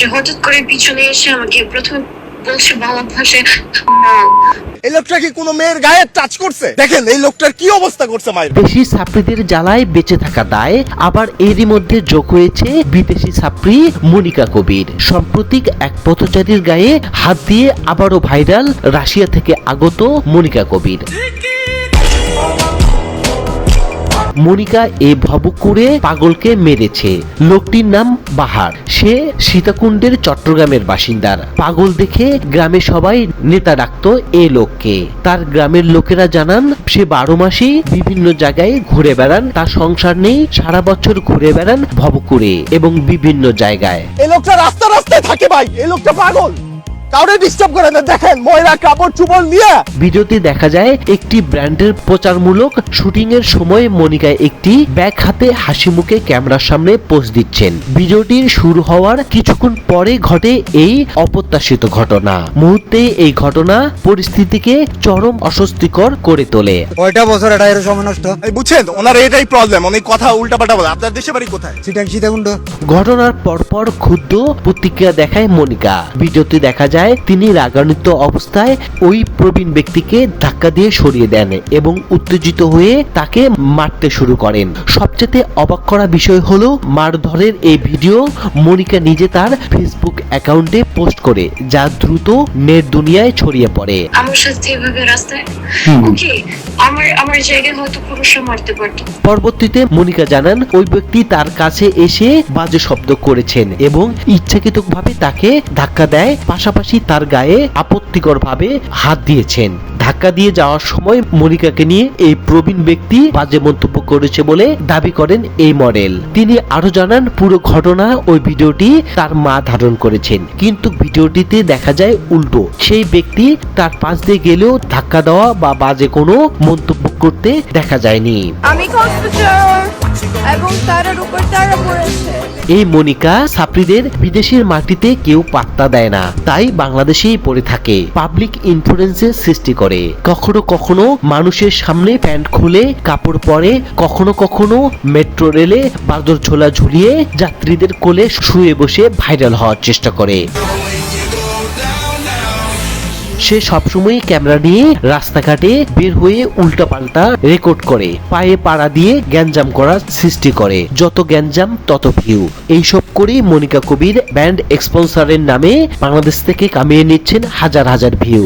সে হঠাৎ করে পিছনে এসে আমাকে প্রথমে বলছে বাংলা ভাষায় এই লোকটা কি কোনো মেয়ের গায়ে টাচ করছে? দেখেন এই লোকটার কি অবস্থা করছে মায়ের। দেশি ছাত্রীদের জ্বালায় বেঁচে থাকা দায়, আবার এরই মধ্যে যোগ হয়েছে বিদেশি ছাত্রী মনিকা কবির। সাম্প্রতিক এক পথচারীর গায়ে হাত দিয়ে আবারও ভাইরাল রাশিয়া থেকে আগত মনিকা কবির। মনিকা এ ভাবুক করে পাগলকে মেরেছে। লোকটির নাম বাহার। সে সীতাকুণ্ডের চট্টগ্রামের বাসিন্দার। পাগল দেখে গ্রামে সবাই নেতা ডাকত এ লোককে। তার গ্রামের লোকেরা জানান সে 12 মাসেই বিভিন্ন জায়গায় ঘুরে বেড়ান। তার সংসার নেই, সারা বছর ঘুরে বেড়ান ভবকুরে এবং বিভিন্ন জায়গায়। এই লোকটা রাস্তায় থাকে ভাই। এই লোকটা পাগল, কাউরে ডিস্টার্ব করে না। দেখেন ময়লা কাপড় চুপড় নিয়ে। ভিডিওতে দেখা যায় একটি ব্র্যান্ডের প্রচারমূলক শুটিং এর সময় মনিকা একটি ব্যাগ হাতে হাসি মুখে ক্যামেরার সামনে পোজ দিচ্ছেন। ভিডিওটির শুরু হওয়ার কিছুক্ষণ পরে ঘটে এই অপ্রত্যাশিত ঘটনা। মুহূর্তে এই ঘটনা পরিস্থিতিকে চরম অস্বস্তিকর করে তোলে। কয়টা বছর এটা এর সময় নষ্ট। এই বুঝছেন ওনার এটাই প্রবলেম, অনেক কথা উল্টাপাল্টা বলে। আপনার দেশে বাড়ি কোথায়? সীতাকুণ্ড। ঘটনার পরপর ক্ষুব্ধ প্রতিক্রিয়া দেখায় মনিকা। ভিডিওতে দেখা যায় তিনি রাগান্বিত অবস্থায় ওই প্রবীণ ব্যক্তিকে ধাক্কা দিয়ে সরিয়ে দেন এবং উত্তেজিত হয়ে তাকে মারতে শুরু করেন। সবচেয়ে অবাক করা বিষয় হলো মারধরের এই ভিডিও মনিকা নিজে তার ফেসবুক অ্যাকাউন্টে পোস্ট করে, যা দ্রুত নেট দুনিয়ায় ছড়িয়ে পড়ে। আমার সাথে এভাবে রাস্তায় ওকে আমার জায়গায় হয়তো পুরুষরা মারতে পারতো। পরবর্তীতে মনিকা জানান ওই ব্যক্তি তার কাছে এসে বাজে শব্দ করেছেন এবং ইচ্ছাকৃতভাবে তাকে ধাক্কা দেয়, পাশাপাশি তার গায়ে আপত্তিকরভাবে হাত দিয়েছেন। ধাক্কা দিয়ে যাওয়ার সময় মনিকাকে নিয়ে এই প্রবীণ ব্যক্তি বাজে মন্তব্য করেছে বলে দাবি করেন এই মডেল। তিনি আরো জানান পুরো ঘটনা ওই ভিডিওটি তার মা ধারণ করেছেন, কিন্তু ভিডিওটিতে দেখা যায় উল্টো। সেই ব্যক্তি তার পাশ দিয়ে গেলেও ধাক্কা দেওয়া বা বাজে কোনো মন্তব্য করতে দেখা যায়নি। আমি কক্সবাজার এবং তারার উপর তারা পড়েছে। এই মনিকা ছাত্রীদের বিদেশের মাটিতে কেউ পাত্তা দেয় না, তাই বাংলাদেশেই পড়ে থাকে। পাবলিক ইনফ্লুয়েন্সের সৃষ্টি করে। কখনো কখনো মানুষের সামনে প্যান্ট খুলে কাপড় পরে, কখনো কখনো মেট্রো রেলে বাদর ঝোলা ঝুলিয়ে যাত্রীদের কোলে শুয়ে বসে ভাইরাল হওয়ার চেষ্টা করে। সে সবসময় ক্যামেরা নিয়ে রাস্তাঘাটে বের হয়ে উল্টাপাল্টা রেকর্ড করে, পায়ে পাড়া দিয়ে গ্যাঞ্জাম করার সৃষ্টি করে। যত গ্যাঞ্জাম তত ভিউ। এইসব করেই মনিকা কবির ব্যান্ড স্পন্সরের নামে বাংলাদেশ থেকে কামিয়ে নিচ্ছেন হাজার হাজার ভিউ।